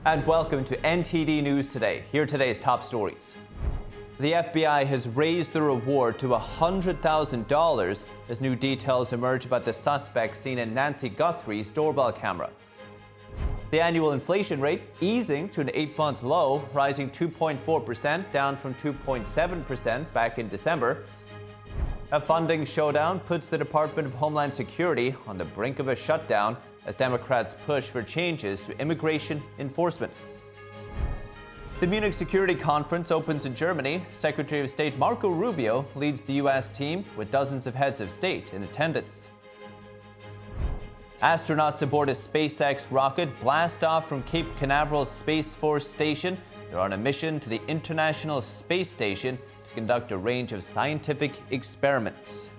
And welcome to NTD News Today. Here are today's top stories. The FBI has raised the reward to $100,000 as new details emerge about the suspect seen in Nancy Guthrie's doorbell camera. The annual inflation rate easing to an 8-month low, rising 2.4%, down from 2.7% back in December. A funding showdown puts the Department of Homeland Security on the brink of a shutdown as Democrats push for changes to immigration enforcement. The Munich Security Conference opens in Germany. Secretary of State Marco Rubio leads the U.S. team with dozens of heads of state in attendance. Astronauts aboard a SpaceX rocket blast off from Cape Canaveral Space Force Station. They're on a mission to the International Space Station to conduct a range of scientific experiments.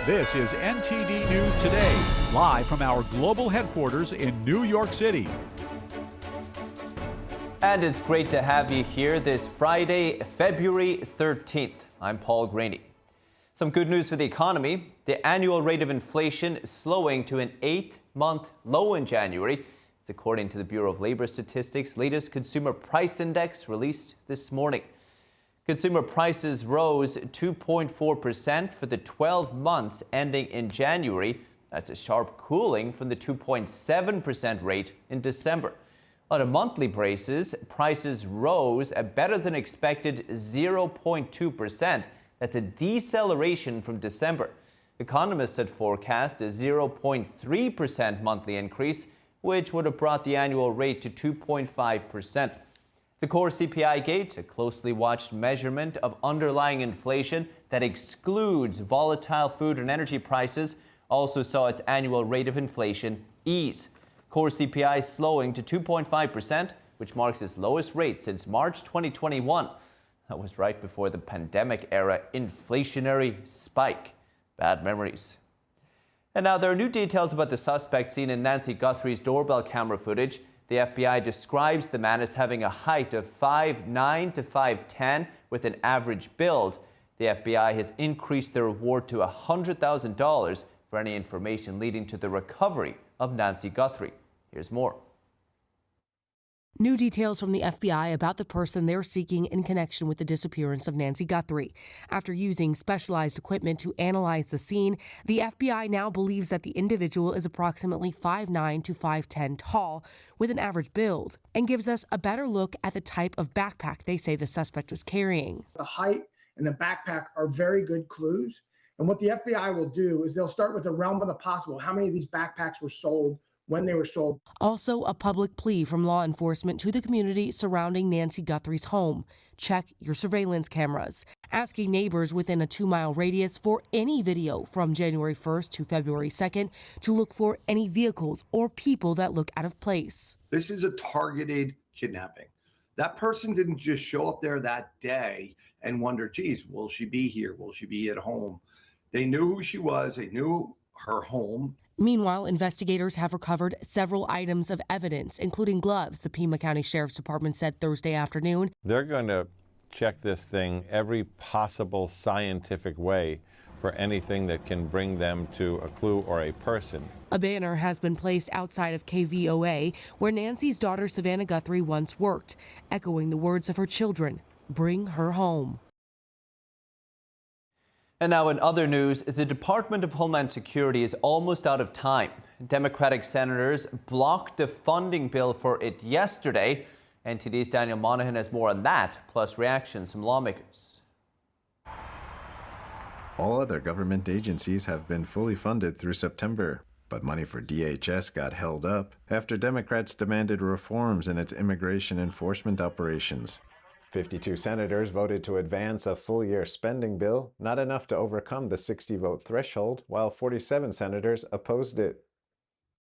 This is NTD News Today, live from our global headquarters in New York City. And it's great to have you here this Friday, February 13th. I'm Paul Graney. Some good news for the economy. The annual rate of inflation is slowing to an 8-month low in January. It's according to the Bureau of Labor Statistics' latest Consumer Price Index released this morning. Consumer prices rose 2.4% for the 12 months ending in January. That's a sharp cooling from the 2.7% rate in December. On a monthly basis, prices rose a better than expected 0.2%. That's a deceleration from December. Economists had forecast a 0.3% monthly increase, which would have brought the annual rate to 2.5%. The core CPI gauge, a closely watched measurement of underlying inflation that excludes volatile food and energy prices, also saw its annual rate of inflation ease. Core CPI slowing to 2.5%, which marks its lowest rate since March 2021. That was right before the pandemic-era inflationary spike. Bad memories. And now there are new details about the suspect seen in Nancy Guthrie's doorbell camera footage. The FBI describes the man as having a height of 5'9" to 5'10", with an average build. The FBI has increased the reward to $100,000 for any information leading to the recovery of Nancy Guthrie. Here's more. New details from the FBI about the person they're seeking in connection with the disappearance of Nancy Guthrie. After using specialized equipment to analyze the scene, the FBI now believes that the individual is approximately 5'9" to 5'10" tall, with an average build, and gives us a better look at the type of backpack they say the suspect was carrying. The height and the backpack are very good clues. And what the FBI will do is they'll start with the realm of the possible. How many of these backpacks were sold, when they were sold. Also, a public plea from law enforcement to the community surrounding Nancy Guthrie's home. Check your surveillance cameras. Asking neighbors within a 2-mile radius for any video from January 1st to February 2nd to look for any vehicles or people that look out of place. This is a targeted kidnapping. That person didn't just show up there that day and wonder, geez, will she be here? Will she be at home? They knew who she was. They knew her home. Meanwhile, investigators have recovered several items of evidence, including gloves, the Pima County Sheriff's Department said Thursday afternoon. They're going to check this thing every possible scientific way for anything that can bring them to a clue or a person. A banner has been placed outside of KVOA, where Nancy's daughter Savannah Guthrie once worked, echoing the words of her children, "Bring her home." And now in other news, the Department of Homeland Security is almost out of time. Democratic senators blocked the funding bill for it yesterday. NTD's Daniel Monahan has more on that, plus reactions from lawmakers. All other government agencies have been fully funded through September, but money for DHS got held up after Democrats demanded reforms in its immigration enforcement operations. 52 senators voted to advance a full-year spending bill, not enough to overcome the 60-vote threshold, while 47 senators opposed it.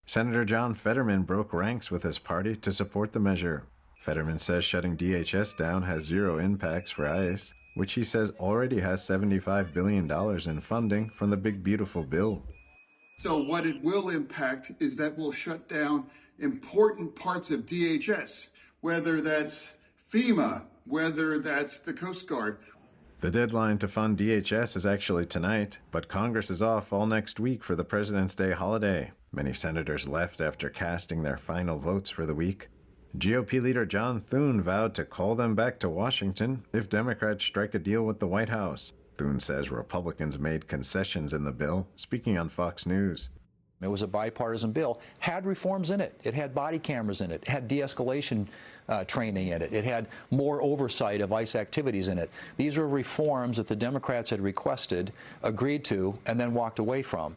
Senator John Fetterman broke ranks with his party to support the measure. Fetterman says shutting DHS down has zero impacts for ICE, which he says already has $75 billion in funding from the Big Beautiful Bill. So what it will impact is that we'll shut down important parts of DHS, whether that's FEMA, whether that's the Coast Guard. The deadline to fund DHS is actually tonight, but Congress is off all next week for the President's Day holiday. Many senators left after casting their final votes for the week. GOP leader John Thune vowed to call them back to Washington if Democrats strike a deal with the White House. Thune says Republicans made concessions in the bill, speaking on Fox News. It was a bipartisan bill, had reforms in it. It had body cameras in it, it had de-escalation training in it. It had more oversight of ICE activities in it. These were reforms that the Democrats had requested, agreed to, and then walked away from.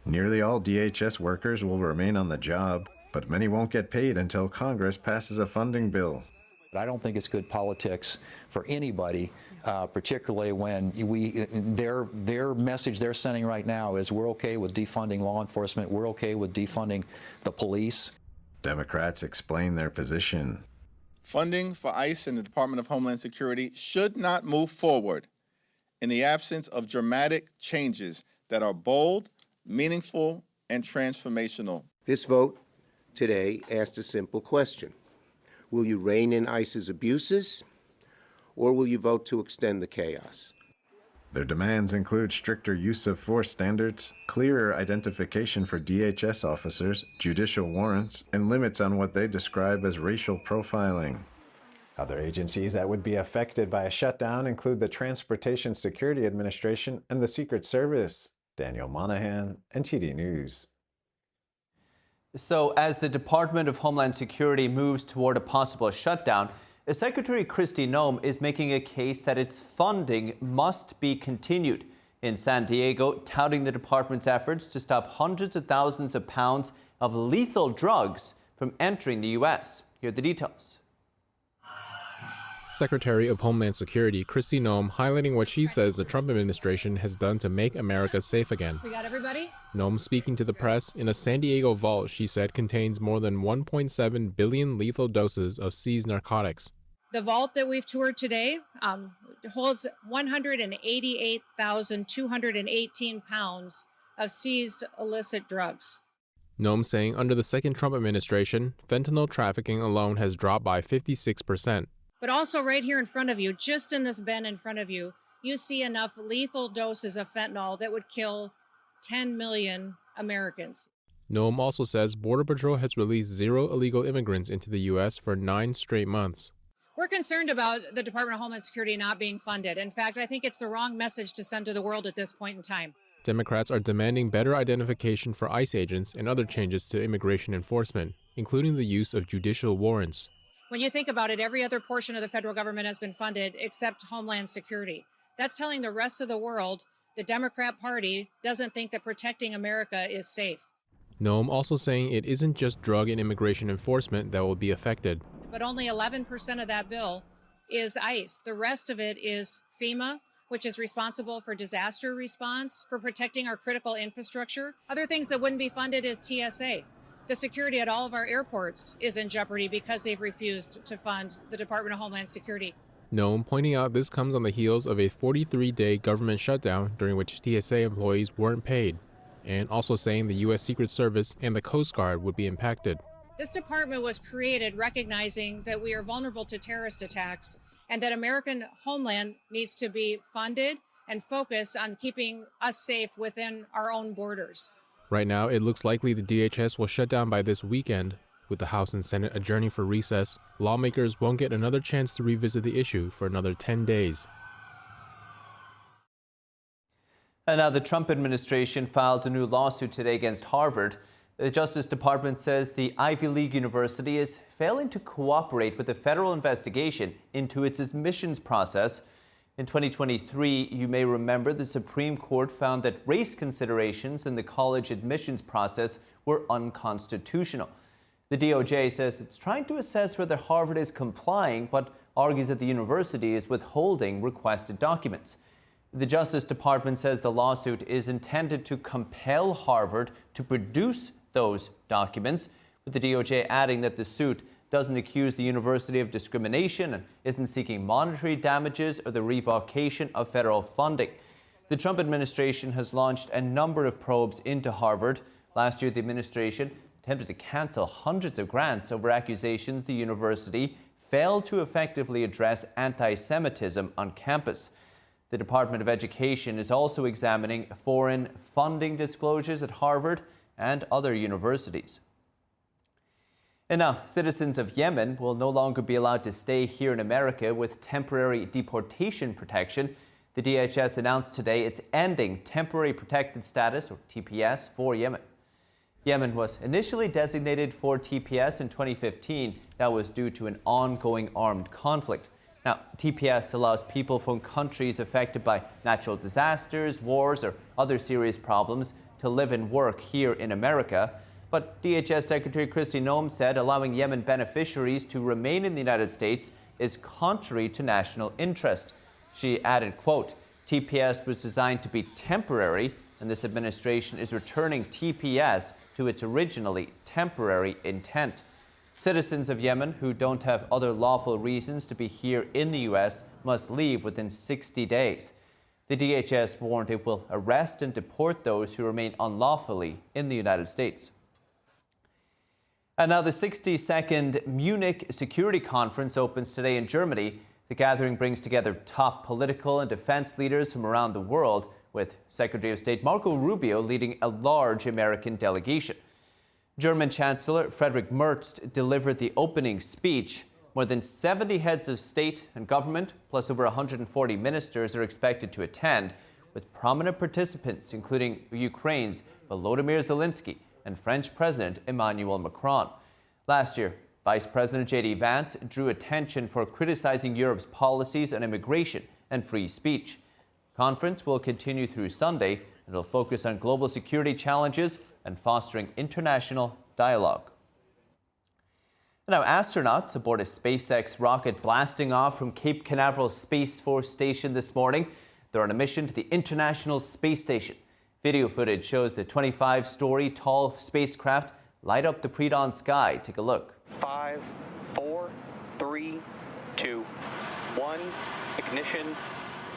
Nearly all DHS workers will remain on the job, but many won't get paid until Congress passes a funding bill. I don't think it's good politics for anybody, particularly when their message they're sending right now is we're okay with defunding law enforcement, we're okay with defunding the police. Democrats explain their position. Funding for ICE and the Department of Homeland Security should not move forward in the absence of dramatic changes that are bold, meaningful, and transformational. This vote today asked a simple question. Will you rein in ICE's abuses, or will you vote to extend the chaos? Their demands include stricter use of force standards, clearer identification for DHS officers, judicial warrants, and limits on what they describe as racial profiling. Other agencies that would be affected by a shutdown include the Transportation Security Administration and the Secret Service. Daniel Monahan, NTD News. So as the Department of Homeland Security moves toward a possible shutdown, Secretary Kristi Noem is making a case that its funding must be continued. In San Diego, touting the department's efforts to stop hundreds of thousands of pounds of lethal drugs from entering the U.S. Here are the details. Secretary of Homeland Security Kristi Noem highlighting what she says the Trump administration has done to make America safe again. We got everybody? Noem speaking to the press in a San Diego vault she said contains more than 1.7 billion lethal doses of seized narcotics. The vault that we've toured today holds 188,218 pounds of seized illicit drugs. Noem saying under the second Trump administration, fentanyl trafficking alone has dropped by 56%. But also right here in front of you, just in this bin in front of you, you see enough lethal doses of fentanyl that would kill 10 million Americans. Noem also says Border Patrol has released 0 illegal immigrants into the U.S. for 9 straight months. We're concerned about the Department of Homeland Security not being funded. In fact, I think it's the wrong message to send to the world at this point in time. Democrats are demanding better identification for ICE agents and other changes to immigration enforcement, including the use of judicial warrants. When you think about it, every other portion of the federal government has been funded except Homeland Security. That's telling the rest of the world the Democrat Party doesn't think that protecting America is safe. Noem also saying it isn't just drug and immigration enforcement that will be affected. But only 11% of that bill is ICE. The rest of it is FEMA, which is responsible for disaster response, for protecting our critical infrastructure. Other things that wouldn't be funded is TSA. The security at all of our airports is in jeopardy because they've refused to fund the Department of Homeland Security. Noem pointing out this comes on the heels of a 43-day government shutdown during which TSA employees weren't paid, and also saying the U.S. Secret Service and the Coast Guard would be impacted. This department was created recognizing that we are vulnerable to terrorist attacks and that American homeland needs to be funded and focused on keeping us safe within our own borders. Right now, it looks likely the DHS will shut down by this weekend. With the House and Senate adjourning for recess, lawmakers won't get another chance to revisit the issue for another 10 days. And now the Trump administration filed a new lawsuit today against Harvard. The Justice Department says the Ivy League university is failing to cooperate with the federal investigation into its admissions process. In 2023, you may remember the Supreme Court found that race considerations in the college admissions process were unconstitutional. The DOJ says it's trying to assess whether Harvard is complying, but argues that the university is withholding requested documents. The Justice Department says the lawsuit is intended to compel Harvard to produce those documents, with the DOJ adding that the suit doesn't accuse the university of discrimination and isn't seeking monetary damages or the revocation of federal funding. The Trump administration has launched a number of probes into Harvard. Last year, the administration attempted to cancel hundreds of grants over accusations the university failed to effectively address anti-Semitism on campus. The Department of Education is also examining foreign funding disclosures at Harvard and other universities. And now, citizens of Yemen will no longer be allowed to stay here in America with temporary deportation protection. The DHS announced today it's ending temporary protected status, or TPS, for Yemen. Yemen was initially designated for TPS in 2015. That was due to an ongoing armed conflict. Now, TPS allows people from countries affected by natural disasters, wars, or other serious problems to live and work here in America. But DHS Secretary Kristi Noem said allowing Yemen beneficiaries to remain in the United States is contrary to national interest. She added, quote, TPS was designed to be temporary, and this administration is returning TPS to its originally temporary intent. Citizens of Yemen who don't have other lawful reasons to be here in the U.S. must leave within 60 days. The DHS warned it will arrest and deport those who remain unlawfully in the United States. And now the 62nd Munich Security Conference opens today in Germany. The gathering brings together top political and defense leaders from around the world, with Secretary of State Marco Rubio leading a large American delegation. German Chancellor Friedrich Merz delivered the opening speech. More than 70 heads of state and government, plus over 140 ministers, are expected to attend, with prominent participants including Ukraine's Volodymyr Zelensky and French President Emmanuel Macron. Last year, Vice President J.D. Vance drew attention for criticizing Europe's policies on immigration and free speech. The conference will continue through Sunday, and it'll focus on global security challenges and fostering international dialogue. Now, astronauts aboard a SpaceX rocket blasting off from Cape Canaveral Space Force Station this morning. They're on a mission to the International Space Station. Video footage shows the 25-story tall spacecraft light up the pre-dawn sky. Take a look. 5, 4, 3, 2, 1, ignition,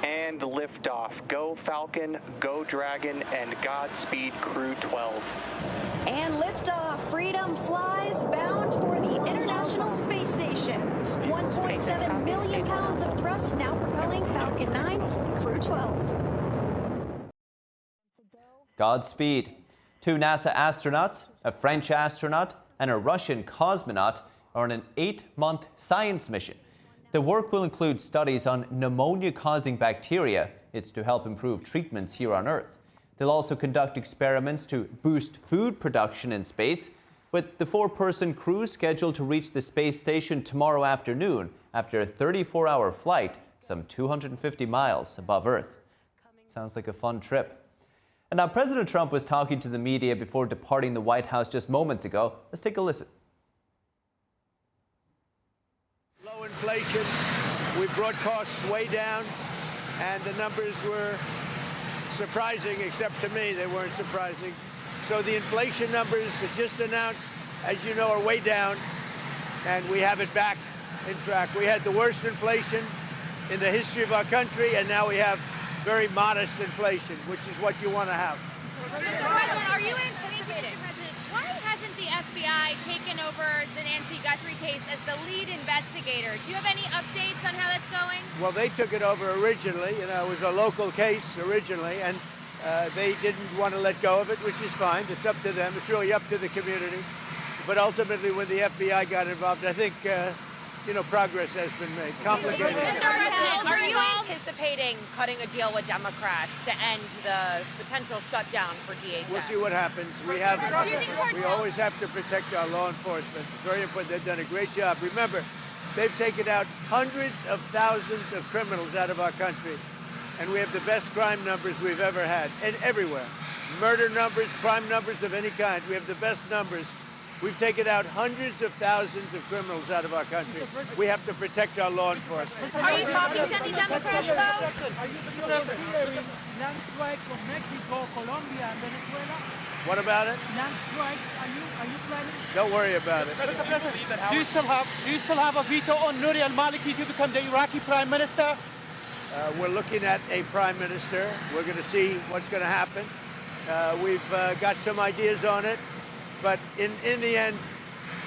and liftoff. Go Falcon, go Dragon, and Godspeed Crew 12. And liftoff. Freedom flies bound for the International Space Station. 1.7 million pounds of thrust now propelling Falcon 9 and Crew 12. Godspeed. 2 NASA astronauts, a French astronaut, and a Russian cosmonaut are on an 8-month science mission. The work will include studies on pneumonia-causing bacteria. It's to help improve treatments here on Earth. They'll also conduct experiments to boost food production in space, with the 4-person crew scheduled to reach the space station tomorrow afternoon after a 34-hour flight some 250 miles above Earth. Sounds like a fun trip. And now President Trump was talking to the media before departing the White House just moments ago. Let's take a listen. Low inflation, we brought costs way down, and the numbers were surprising, except to me, they weren't surprising. So the inflation numbers that just announced, as you know, are way down, and we have it back in track. We had the worst inflation in the history of our country, and now we have very modest inflation, which is what you want to have. President, are you anticipating? Why hasn't the FBI taken over the Nancy Guthrie case as the lead investigator? Do you have any updates on how that's going? Well, they took it over originally. You know, it was a local case originally, and they didn't want to let go of it, which is fine. It's up to them. It's really up to the community. But ultimately, when the FBI got involved, I think progress has been made. Complicated. Are you anticipating cutting a deal with Democrats to end the potential shutdown for DHS? We'll see what happens. We always have to protect our law enforcement. It's very important. They've done a great job. Remember, they've taken out hundreds of thousands of criminals out of our country, and we have the best crime numbers we've ever had, and everywhere. Murder numbers, crime numbers of any kind. We have the best numbers. We've taken out hundreds of thousands of criminals out of our country. We have to protect our law enforcement. Are you talking to any Democrats, though? Are you considering land strikes from Mexico, Colombia, and Venezuela? What about it? Land strikes. Are you planning? Don't worry about it. Do you still have a veto on Nouri al-Maliki to become the Iraqi prime minister? We're looking at a prime minister. We're going to see what's going to happen. We've got some ideas on it. But in the end,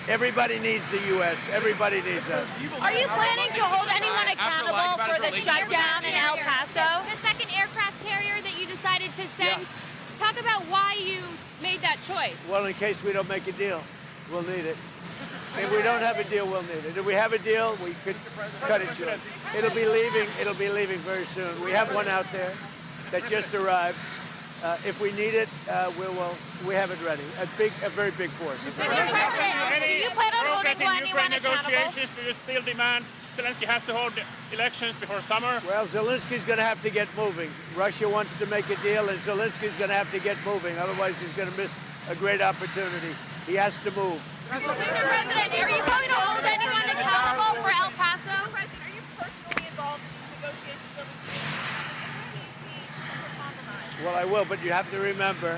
Everybody needs the U.S. Everybody needs us. Are you planning to hold anyone accountable for the shutdown in El Paso? The second aircraft carrier that you decided to send. Yeah. Talk about why you made that choice. Well, in case we don't make a deal, we'll need it. If we don't have a deal, we'll need it. If we have a deal, we could cut it short. It'll be leaving very soon. We have one out there that just arrived. If we need it, we have it ready. A very big force. Mr. President, do you plan on holding anyone accountable? Negotiations, do you still demand Zelensky has to hold elections before summer? Well, Zelensky's going to have to get moving. Russia wants to make a deal, and Zelensky's going to have to get moving. Otherwise, he's going to miss a great opportunity. He has to move. Mr. President, are you going to hold anyone accountable for El Paso? President, are you personally involved in these negotiations over compromise? Well, I will, but you have to remember,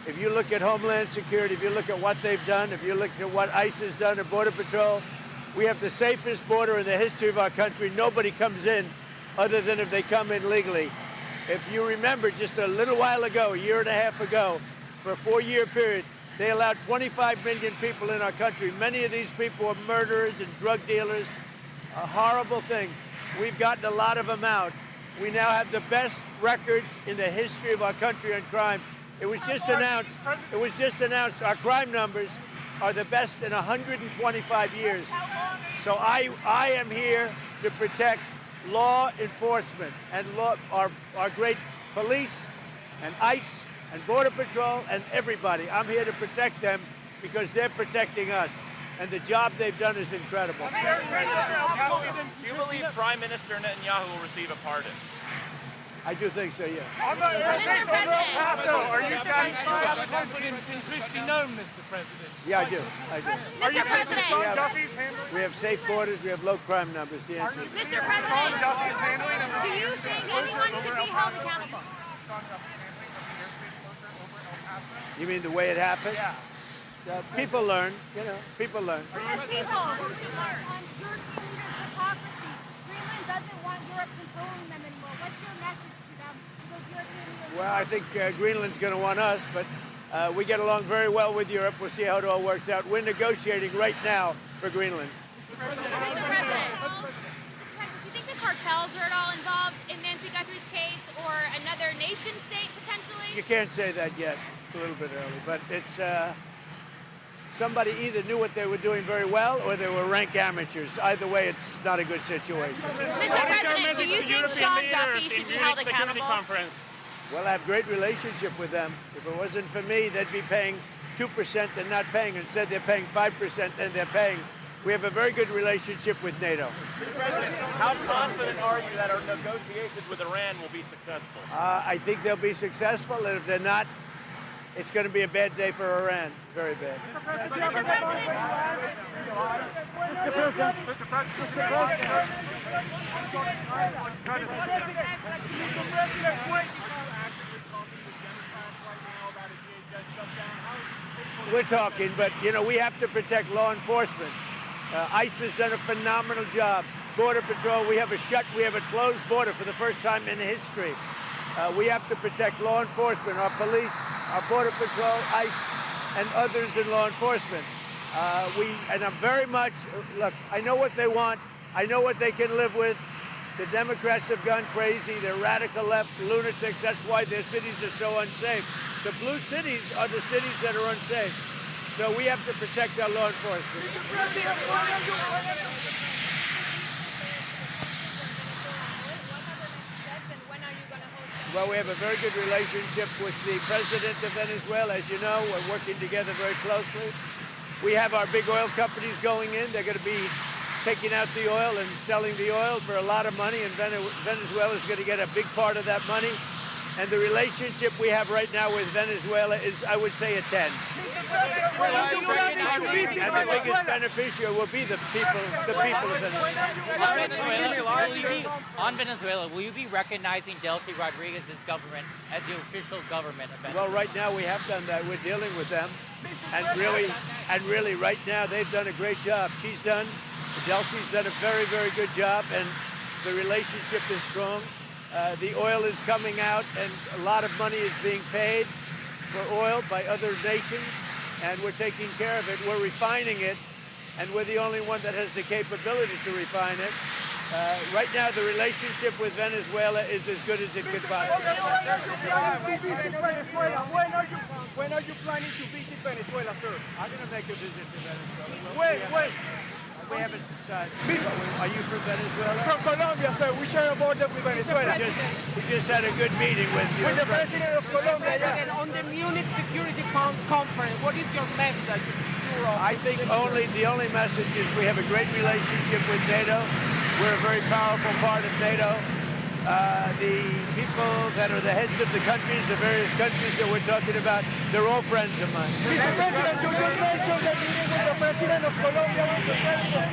if you look at Homeland Security, if you look at what they've done, if you look at what ICE has done at Border Patrol, we have the safest border in the history of our country. Nobody comes in other than if they come in legally. If you remember, just a little while ago, a year and a half ago, for a 4-year period, they allowed 25 million people in our country. Many of these people are murderers and drug dealers. A horrible thing. We've gotten a lot of them out. We now have the best records in the history of our country on crime. It was just announced our crime numbers are the best in 125 years. So I am here to protect law enforcement and our great police and ICE and Border Patrol and everybody. I'm here to protect them because they're protecting us. And the job they've done is incredible. Do you believe Prime Minister Netanyahu will receive a pardon? I do think so, yes. Mr. President, are you satisfied with confidence in Kristi Noem, Mr. President? Yeah, I do. Mr. President, We have safe borders. We have low crime numbers. The answer. Mr. President, do you think anyone should be held accountable? You mean the way it happened? Yeah. People learn, people learn. As people who should learn. Greenland doesn't want Europe controlling them anymore. What's your message to them, to those European leaders? Well, I think Greenland's going to want us, but we get along very well with Europe. We'll see how it all works out. We're negotiating right now for Greenland. Mr. President, do you think the cartels are at all involved in Nancy Guthrie's case or another nation state potentially? You can't say that yet. It's a little bit early, but it's somebody either knew what they were doing very well or they were rank amateurs. Either way, it's not a good situation. Mr. President, do you think Sean Duffy should be held accountable? Well, I have a great relationship with them. If it wasn't for me, they'd be paying 2% and not paying. Instead, they're paying 5% and they're paying. We have a very good relationship with NATO. Mr. President, how confident are you that our negotiations with Iran will be successful? I think they'll be successful, and if they're not, it's going to be a bad day for Iran. Very bad. We're talking, but, we have to protect law enforcement. ICE has done a phenomenal job. Border Patrol, we have a closed border for the first time in history. We have to protect law enforcement, our police, our Border Patrol, ICE, and others in law enforcement. And I'm very much, look, I know what they want. I know what they can live with. The Democrats have gone crazy. They're radical left lunatics. That's why their cities are so unsafe. The blue cities are the cities that are unsafe. So we have to protect our law enforcement. Well, we have a very good relationship with the president of Venezuela. As you know, we're working together very closely. We have our big oil companies going in. They're going to be taking out the oil and selling the oil for a lot of money, and Venezuela is going to get a big part of that money. And the relationship we have right now with Venezuela is, I would say, a 10. And the biggest beneficiary will be the people of Venezuela. On Venezuela, will you be recognizing Delcy Rodriguez's government as the official government of Venezuela? Well, right now we have done that. We're dealing with them. And really, right now, they've done a great job. Delcy's done a very, very good job, and the relationship is strong. The oil is coming out, and a lot of money is being paid for oil by other nations, and we're taking care of it. We're refining it, and we're the only one that has the capability to refine it. Right now, the relationship with Venezuela is as good as it could possibly be. When are you planning to visit Venezuela, sir? I'm going to make a visit to Venezuela. Wait. We haven't decided. Are you from Venezuela? From Colombia, sir. We share a border with Venezuela. We just had a good meeting with you. With the president of Colombia. Yeah. On the Munich Security Conference, what is your message to Europe? I think the only message is we have a great relationship with NATO. We're a very powerful part of NATO. The people that are the heads of the countries, the various countries that we're talking about, they're all friends of mine. Mr. President, you just mentioned the meeting with the president of Colombia, Mr. President.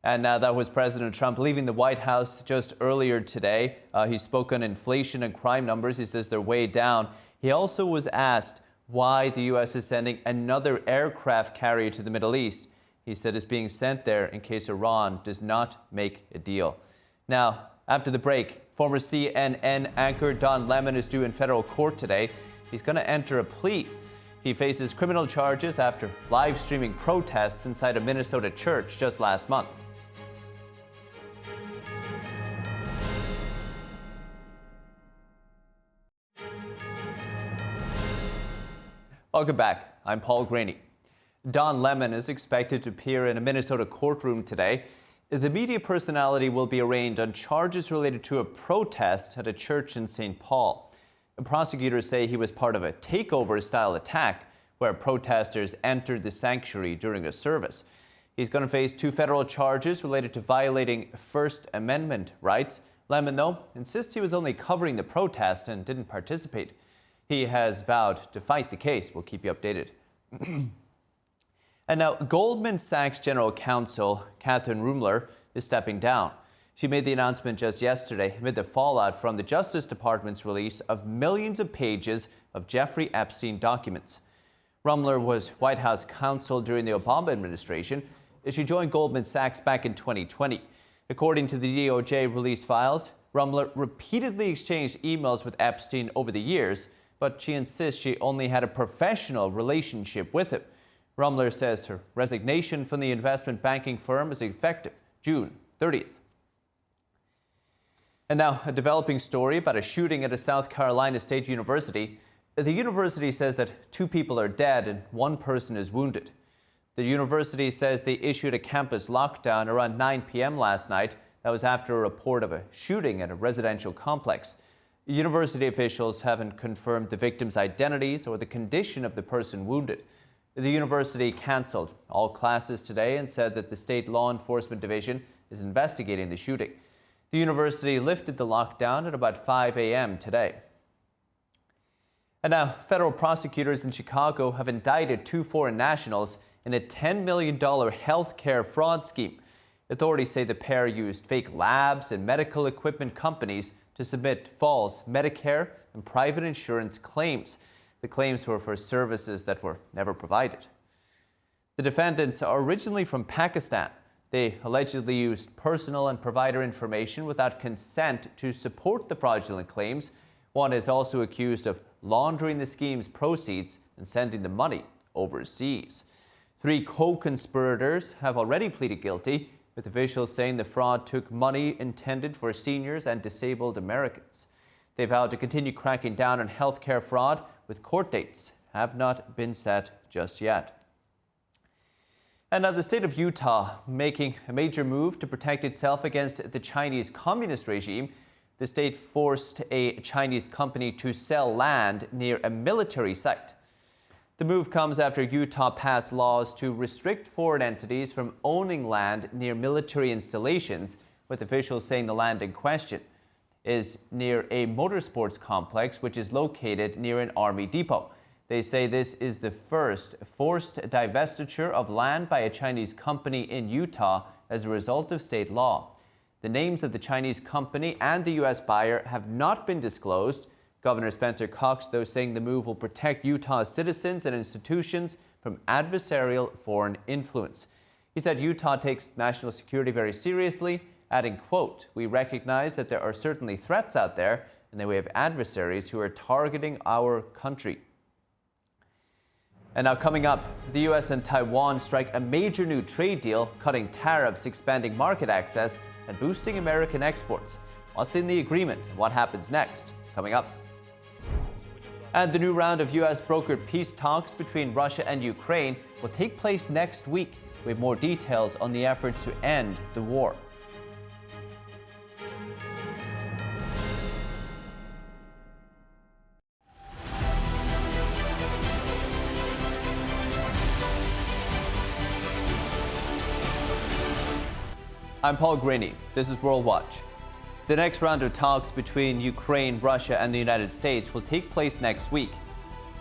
And that was President Trump leaving the White House just earlier today. He spoke on inflation and crime numbers. He says they're way down. He also was asked why the U.S. is sending another aircraft carrier to the Middle East. He said it's being sent there in case Iran does not make a deal. Now, after the break, former CNN anchor Don Lemon is due in federal court today. He's going to enter a plea. He faces criminal charges after live streaming protests inside a Minnesota church just last month. Welcome back. I'm Paul Graney. Don Lemon is expected to appear in a Minnesota courtroom today. The media personality will be arraigned on charges related to a protest at a church in St. Paul. Prosecutors say he was part of a takeover-style attack where protesters entered the sanctuary during a service. He's going to face 2 federal charges related to violating First Amendment rights. Lemon, though, insists he was only covering the protest and didn't participate. He has vowed to fight the case. We'll keep you updated. And now, Goldman Sachs General Counsel Catherine Ruemmler is stepping down. She made the announcement just yesterday amid the fallout from the Justice Department's release of millions of pages of Jeffrey Epstein documents. Ruemmler was White House counsel during the Obama administration. She joined Goldman Sachs back in 2020. According to the DOJ release files, Ruemmler repeatedly exchanged emails with Epstein over the years, but she insists she only had a professional relationship with him. Ruemmler says her resignation from the investment banking firm is effective June 30th. And now, a developing story about a shooting at a South Carolina State University. The university says that 2 people are dead and 1 person is wounded. The university says they issued a campus lockdown around 9 p.m. last night. That was after a report of a shooting at a residential complex. University officials haven't confirmed the victims' identities or the condition of the person wounded. The university canceled all classes today and said that the state law enforcement division is investigating the shooting. The university lifted the lockdown at about 5 a.m. today. And now, federal prosecutors in Chicago have indicted 2 foreign nationals in a $10 million health care fraud scheme. Authorities say the pair used fake labs and medical equipment companies to submit false Medicare and private insurance claims. The claims were for services that were never provided. The defendants are originally from Pakistan. They allegedly used personal and provider information without consent to support the fraudulent claims. One is also accused of laundering the scheme's proceeds and sending the money overseas. 3 co-conspirators have already pleaded guilty, with officials saying the fraud took money intended for seniors and disabled Americans. They vowed to continue cracking down on healthcare fraud, with court dates have not been set just yet. And now the state of Utah making a major move to protect itself against the Chinese communist regime. The state forced a Chinese company to sell land near a military site. The move comes after Utah passed laws to restrict foreign entities from owning land near military installations, with officials saying the land in question is near a motorsports complex which is located near an army depot. They say this is the first forced divestiture of land by a Chinese company in Utah as a result of state law. The names of the Chinese company and the U.S. buyer have not been disclosed. Governor Spencer Cox, though, saying the move will protect Utah's citizens and institutions from adversarial foreign influence. He said Utah takes national security very seriously, adding, quote, "We recognize that there are certainly threats out there and that we have adversaries who are targeting our country." And now coming up, the U.S. and Taiwan strike a major new trade deal, cutting tariffs, expanding market access, and boosting American exports. What's in the agreement and what happens next? Coming up. And the new round of U.S. brokered peace talks between Russia and Ukraine will take place next week. We have more details on the efforts to end the war. I'm Paul Greaney. This is World Watch. The next round of talks between Ukraine, Russia, and the United States will take place next week.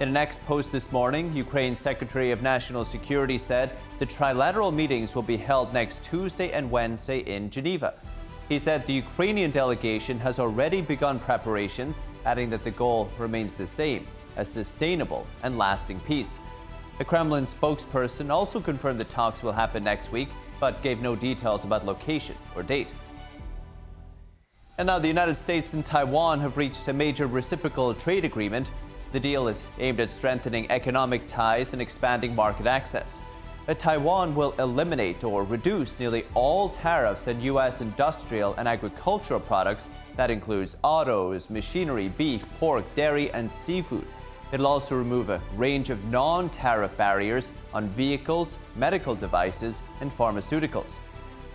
In an ex-post this morning, Ukraine's Secretary of National Security said the trilateral meetings will be held next Tuesday and Wednesday in Geneva. He said the Ukrainian delegation has already begun preparations, adding that the goal remains the same, a sustainable and lasting peace. The Kremlin spokesperson also confirmed the talks will happen next week, but gave no details about location or date. And now the United States and Taiwan have reached a major reciprocal trade agreement. The deal is aimed at strengthening economic ties and expanding market access. Taiwan will eliminate or reduce nearly all tariffs on U.S. industrial and agricultural products. That includes autos, machinery, beef, pork, dairy, and seafood. It'll also remove a range of non-tariff barriers on vehicles, medical devices, and pharmaceuticals.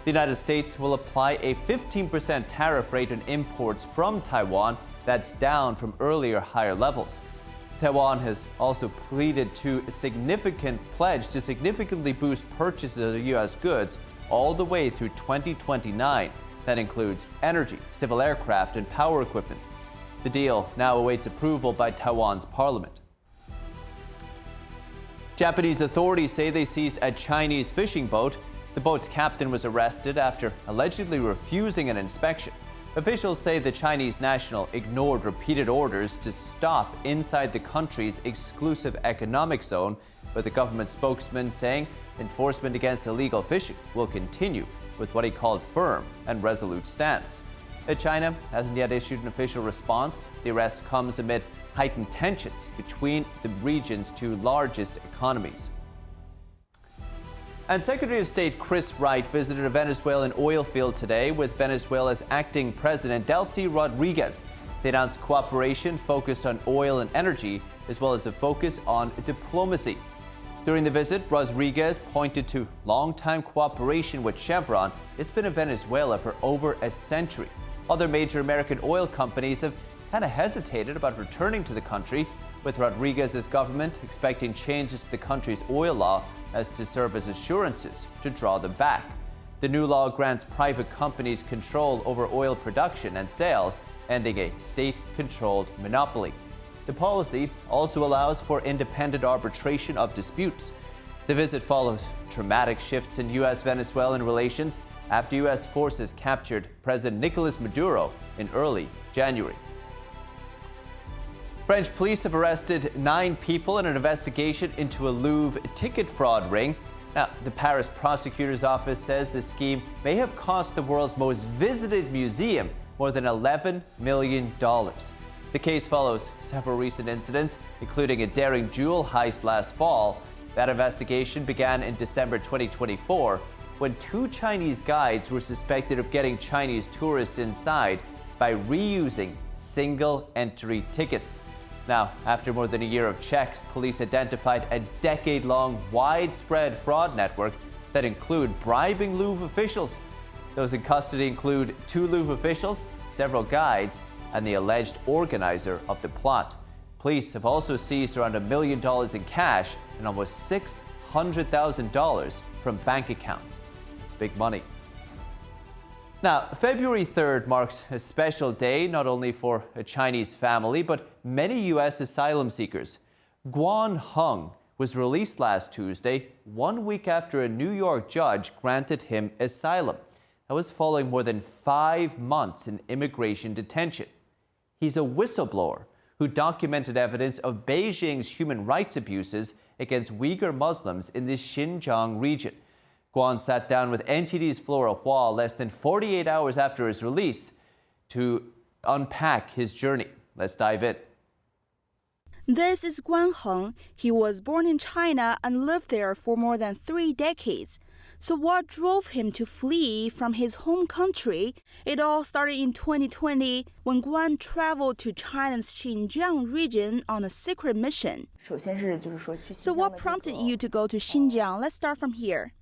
The United States will apply a 15% tariff rate on imports from Taiwan. That's down from earlier higher levels. Taiwan has also pledged to significantly boost purchases of U.S. goods all the way through 2029. That includes energy, civil aircraft, and power equipment. The deal now awaits approval by Taiwan's parliament. Japanese authorities say they seized a Chinese fishing boat. The boat's captain was arrested after allegedly refusing an inspection. Officials say the Chinese national ignored repeated orders to stop inside the country's exclusive economic zone, with the government spokesman saying enforcement against illegal fishing will continue with what he called firm and resolute stance. China hasn't yet issued an official response. The arrest comes amid heightened tensions between the region's two largest economies. And Secretary of State Chris Wright visited a Venezuelan oil field today with Venezuela's acting president, Delcy Rodriguez. They announced cooperation focused on oil and energy, as well as a focus on diplomacy. During the visit, Rodriguez pointed to longtime cooperation with Chevron. It's been in Venezuela for over a century. Other major American oil companies have kind of hesitated about returning to the country, with Rodriguez's government expecting changes to the country's oil law as to serve as assurances to draw them back. The new law grants private companies control over oil production and sales, ending a state-controlled monopoly. The policy also allows for independent arbitration of disputes. The visit follows dramatic shifts in U.S.-Venezuelan relations after U.S. forces captured President Nicolas Maduro in early January. French police have arrested 9 people in an investigation into a Louvre ticket fraud ring. Now, the Paris prosecutor's office says the scheme may have cost the world's most visited museum more than $11 million. The case follows several recent incidents, including a daring jewel heist last fall. That investigation began in December 2024, when 2 Chinese guides were suspected of getting Chinese tourists inside by reusing single-entry tickets. Now, after more than a year of checks, police identified a decade-long widespread fraud network that include bribing Louvre officials. Those in custody include 2 Louvre officials, several guides, and the alleged organizer of the plot. Police have also seized around $1 million in cash and almost $600,000 from bank accounts. It's big money. Now, February 3rd marks a special day not only for a Chinese family, but many U.S. asylum seekers. Guan Heng was released last Tuesday, 1 week after a New York judge granted him asylum. That was following more than 5 months in immigration detention. He's a whistleblower who documented evidence of Beijing's human rights abuses against Uyghur Muslims in the XinJiang region. Guan sat down with NTD's Flora Hua less than 48 hours after his release to unpack his journey. Let's dive in. This is Guan Heng. He was born in China and lived there for more than 3 decades. So what drove him to flee from his home country? It all started in 2020 when Guan traveled to China's XinJiang region on a secret mission. So what prompted you to go to XinJiang? Let's start from here.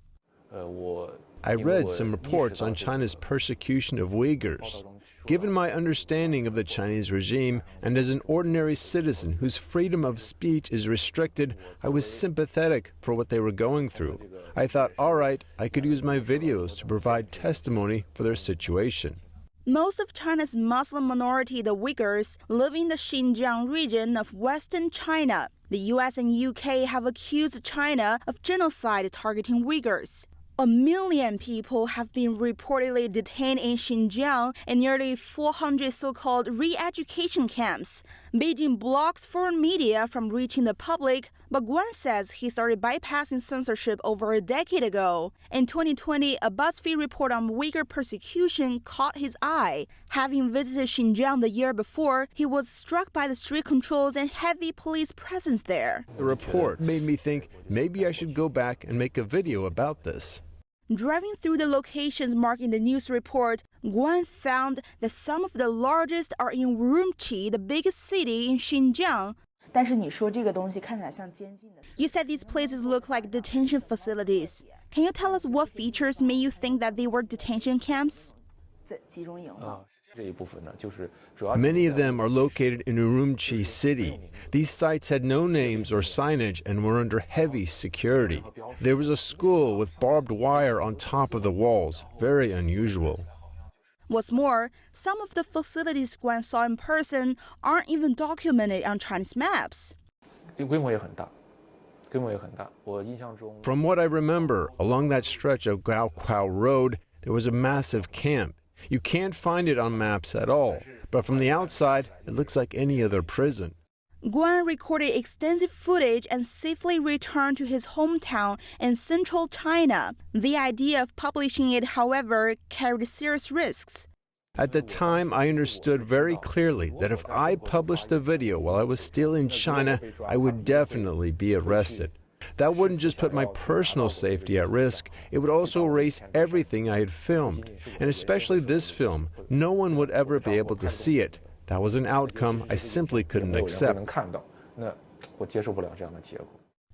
I read some reports on China's persecution of Uyghurs. Given my understanding of the Chinese regime, and as an ordinary citizen whose freedom of speech is restricted, I was sympathetic for what they were going through. I thought, all right, I could use my videos to provide testimony for their situation. Most of China's Muslim minority, the Uyghurs, live in the XinJiang region of western China. The US and UK have accused China of genocide targeting Uyghurs. 1 million people have been reportedly detained in XinJiang in nearly 400 so-called re-education camps. Beijing blocks foreign media from reaching the public, but Guan says he started bypassing censorship over a decade ago. In 2020, a BuzzFeed report on Uyghur persecution caught his eye. Having visited XinJiang the year before, he was struck by the strict controls and heavy police presence there. The report made me think maybe I should go back and make a video about this. Driving through the locations marked in the news report, Guan found that some of the largest are in Urumqi, the biggest city in XinJiang. You said these places look like detention facilities. Can you tell us what features made you think that they were detention camps? Many of them are located in Urumqi city. These sites had no names or signage and were under heavy security. There was a school with barbed wire on top of the walls, very unusual. What's more, some of the facilities Guan saw in person aren't even documented on Chinese maps. From what I remember, along that stretch of Gaoqiao Road, there was a massive camp. You can't find it on maps at all, but from the outside, it looks like any other prison. Guan recorded extensive footage and safely returned to his hometown in central China. The idea of publishing it, however, carried serious risks. At the time, I understood very clearly that if I published the video while I was still in China, I would definitely be arrested. That wouldn't just put my personal safety at risk, it would also erase everything I had filmed. And especially this film, no one would ever be able to see it. That was an outcome I simply couldn't accept.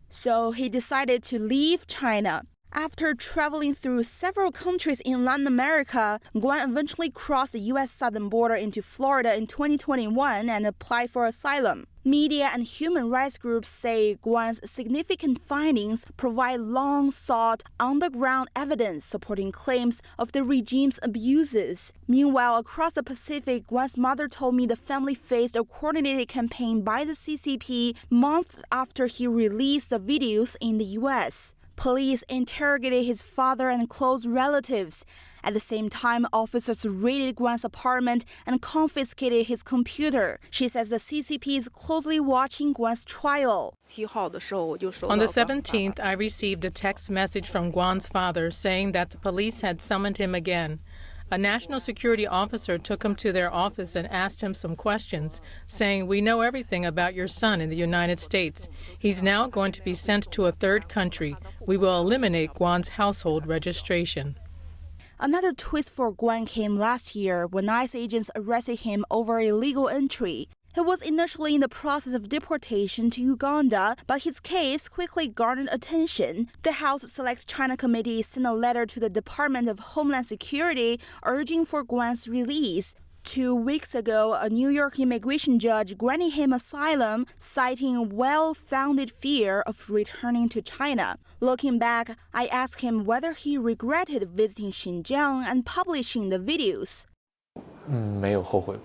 So he decided to leave China. After traveling through several countries in Latin America, Guan eventually crossed the U.S. southern border into Florida in 2021 and applied for asylum. Media and human rights groups say Guan's significant findings provide long-sought, on-the-ground evidence supporting claims of the regime's abuses. Meanwhile, across the Pacific, Guan's mother told me the family faced a coordinated campaign by the CCP months after he released the videos in the U.S. Police interrogated his father and close relatives. At the same time, officers raided Guan's apartment and confiscated his computer. She says the CCP is closely watching Guan's trial. On the 17th, I received a text message from Guan's father saying that the police had summoned him again. A national security officer took him to their office and asked him some questions, saying, "We know everything about your son in the United States. He's now going to be sent to a third country. We will eliminate Guan's household registration." Another twist for Guan came last year when ICE agents arrested him over illegal entry. He was initially in the process of deportation to Uganda, but his case quickly garnered attention. The House Select China Committee sent a letter to the Department of Homeland Security urging for Guan's release. 2 weeks ago, a New York immigration judge granted him asylum, citing well-founded fear of returning to China. Looking back, I asked him whether he regretted visiting XinJiang and publishing the videos.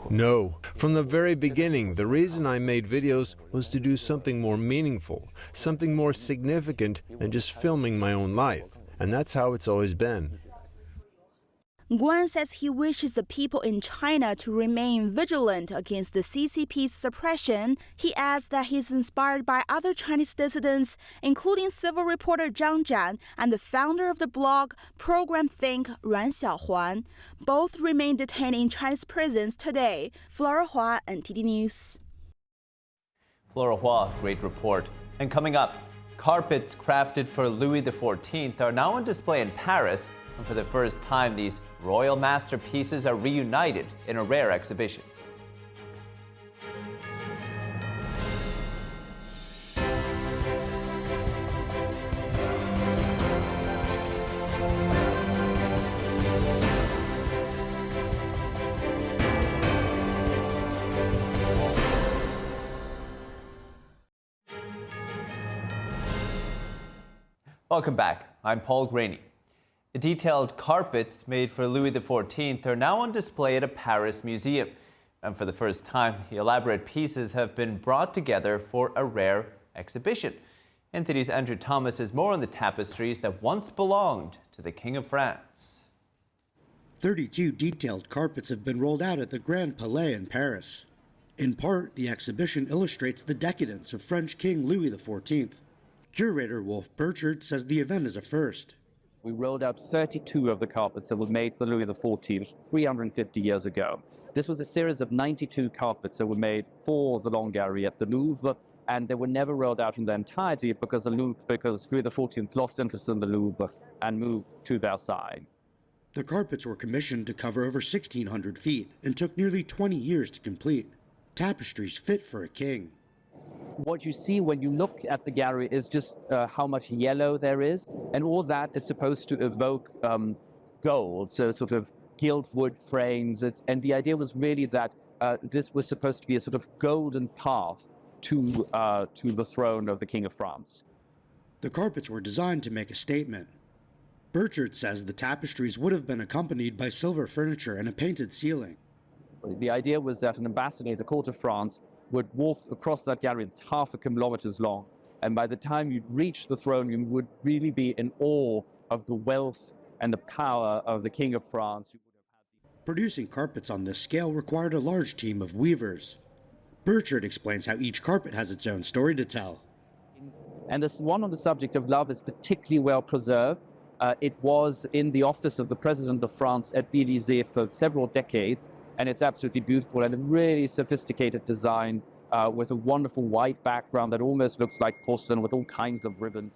No. From the very beginning, the reason I made videos was to do something more meaningful, something more significant than just filming my own life. And that's how it's always been. Guan says he wishes the people in China to remain vigilant against the CCP's suppression. He adds that he's inspired by other Chinese dissidents, including civil reporter Zhang Zhan and the founder of the blog Program Think, Ran Xiaohuan. Both remain detained in Chinese prisons today. Flora Hua, NTD News. Flora Hua, great report. And coming up, carpets crafted for Louis XIV are now on display in Paris. And for the first time, these royal masterpieces are reunited in a rare exhibition. Welcome back. I'm Paul Graney. The detailed carpets made for Louis XIV are now on display at a Paris museum. And for the first time, the elaborate pieces have been brought together for a rare exhibition. NTD's Andrew Thomas has more on the tapestries that once belonged to the King of France. 32 detailed carpets have been rolled out at the Grand Palais in Paris. In part, the exhibition illustrates the decadence of French King Louis XIV. Curator Wolf Burchard says the event is a first. We rolled out 32 of the carpets that were made for Louis XIV 350 years ago. This was a series of 92 carpets that were made for the Long Gallery at the Louvre, and they were never rolled out in their entirety because Louis XIV lost interest in the Louvre and moved to Versailles. The carpets were commissioned to cover over 1,600 feet and took nearly 20 years to complete. Tapestries fit for a king. What you see when you look at the gallery is just how much yellow there is, and all that is supposed to evoke gold, so sort of gilt wood frames. And the idea was really that this was supposed to be a sort of golden path to the throne of the King of France. The carpets were designed to make a statement. Burchard says the tapestries would have been accompanied by silver furniture and a painted ceiling. The idea was that an ambassador at the court of France would walk across that gallery. It's half a kilometer long. And by the time you'd reach the throne, you would really be in awe of the wealth and the power of the King of France. Producing carpets on this scale required a large team of weavers. Burchard explains how each carpet has its own story to tell. And this one on the subject of love is particularly well preserved. It was in the office of the President of France at the Élysée for several decades. And it's absolutely beautiful and a really sophisticated design with a wonderful white background that almost looks like porcelain with all kinds of ribbons.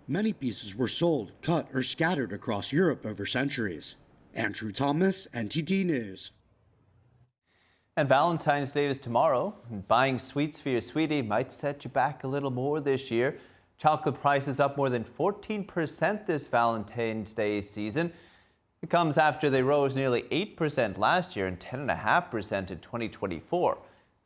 Many pieces were sold, cut, or scattered across Europe over centuries. Andrew Thomas, NTD News. And Valentine's Day is tomorrow. And buying sweets for your sweetie might set you back a little more this year. Chocolate prices up more than 14% this Valentine's Day season. It comes after they rose nearly 8% last year and 10.5% in 2024.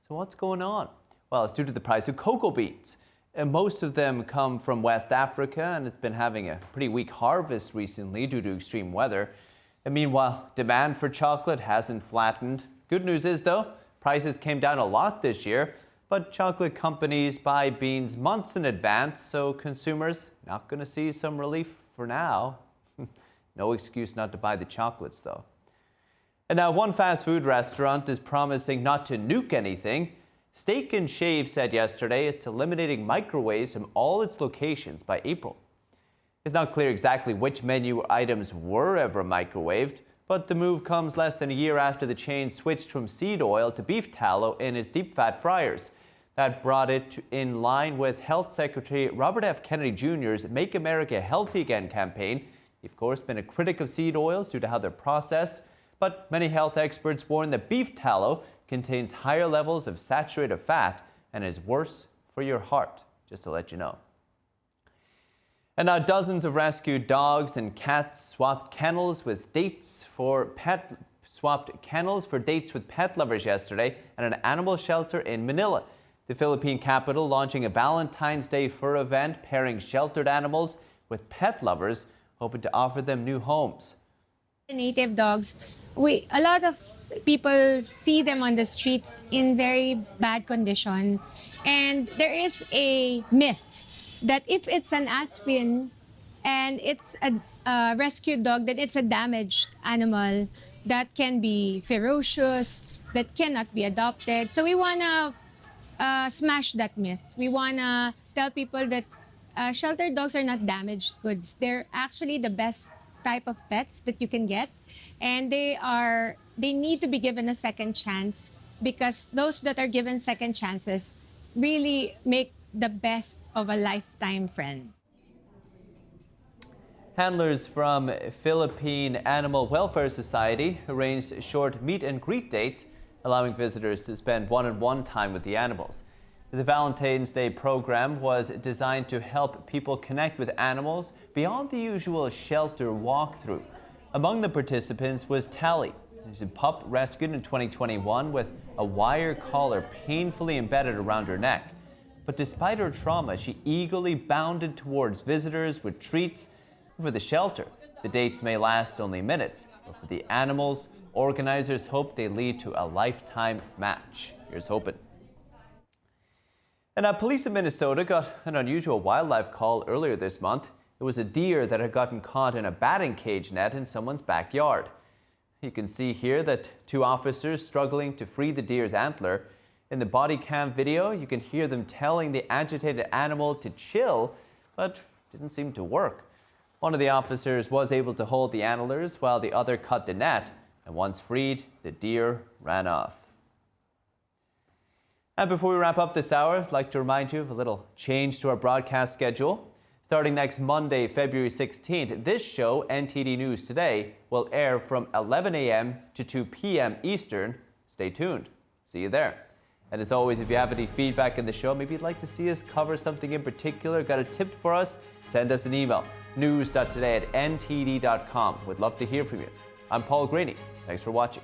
So what's going on? Well, it's due to the price of cocoa beans. And most of them come from West Africa, and it's been having a pretty weak harvest recently due to extreme weather. And meanwhile, demand for chocolate hasn't flattened. Good news is, though, prices came down a lot this year, but chocolate companies buy beans months in advance, so consumers not going to see some relief for now. No excuse not to buy the chocolates, though. And now one fast food restaurant is promising not to nuke anything. Steak and Shave said yesterday it's eliminating microwaves from all its locations by April. It's not clear exactly which menu items were ever microwaved, but the move comes less than a year after the chain switched from seed oil to beef tallow in its deep-fat fryers. That brought it in line with Health Secretary Robert F. Kennedy Jr.'s Make America Healthy Again campaign. He's, of course, been a critic of seed oils due to how they're processed, but many health experts warn that beef tallow contains higher levels of saturated fat and is worse for your heart, just to let you know. And now dozens of rescued dogs and cats swapped kennels with dates for pet swapped kennels for dates with pet lovers yesterday at an animal shelter in Manila. The Philippine capital launching a Valentine's Day fur event pairing sheltered animals with pet lovers, hoping to offer them new homes. Native dogs, a lot of people see them on the streets in very bad condition, and there is a myth that if it's an Aspen and it's a rescued dog, then it's a damaged animal that can be ferocious, that cannot be adopted. So we want to smash that myth. We want to tell people that sheltered dogs are not damaged goods. They're actually the best type of pets that you can get, and they need to be given a second chance, because those that are given second chances really make the best of a lifetime friend. Handlers from Philippine Animal Welfare Society arranged short meet and greet dates, allowing visitors to spend one-on-one time with the animals. The Valentine's Day program was designed to help people connect with animals beyond the usual shelter walkthrough. Among the participants was Tally. She's a pup rescued in 2021 with a wire collar painfully embedded around her neck. But despite her trauma, she eagerly bounded towards visitors with treats. For the shelter, the dates may last only minutes, but for the animals, organizers hope they lead to a lifetime match. Here's hoping. And police in Minnesota got an unusual wildlife call earlier this month. It was a deer that had gotten caught in a batting cage net in someone's backyard. You can see here that two officers struggling to free the deer's antler. In the body cam video, you can hear them telling the agitated animal to chill, but it didn't seem to work. One of the officers was able to hold the antlers while the other cut the net, and once freed, the deer ran off. And before we wrap up this hour, I'd like to remind you of a little change to our broadcast schedule. Starting next Monday, February 16th, this show, NTD News Today, will air from 11 a.m. to 2 p.m. Eastern. Stay tuned. See you there. And as always, if you have any feedback in the show, maybe you'd like to see us cover something in particular, got a tip for us, send us an email, news.today@ntd.com. We'd love to hear from you. I'm Paul Graney. Thanks for watching.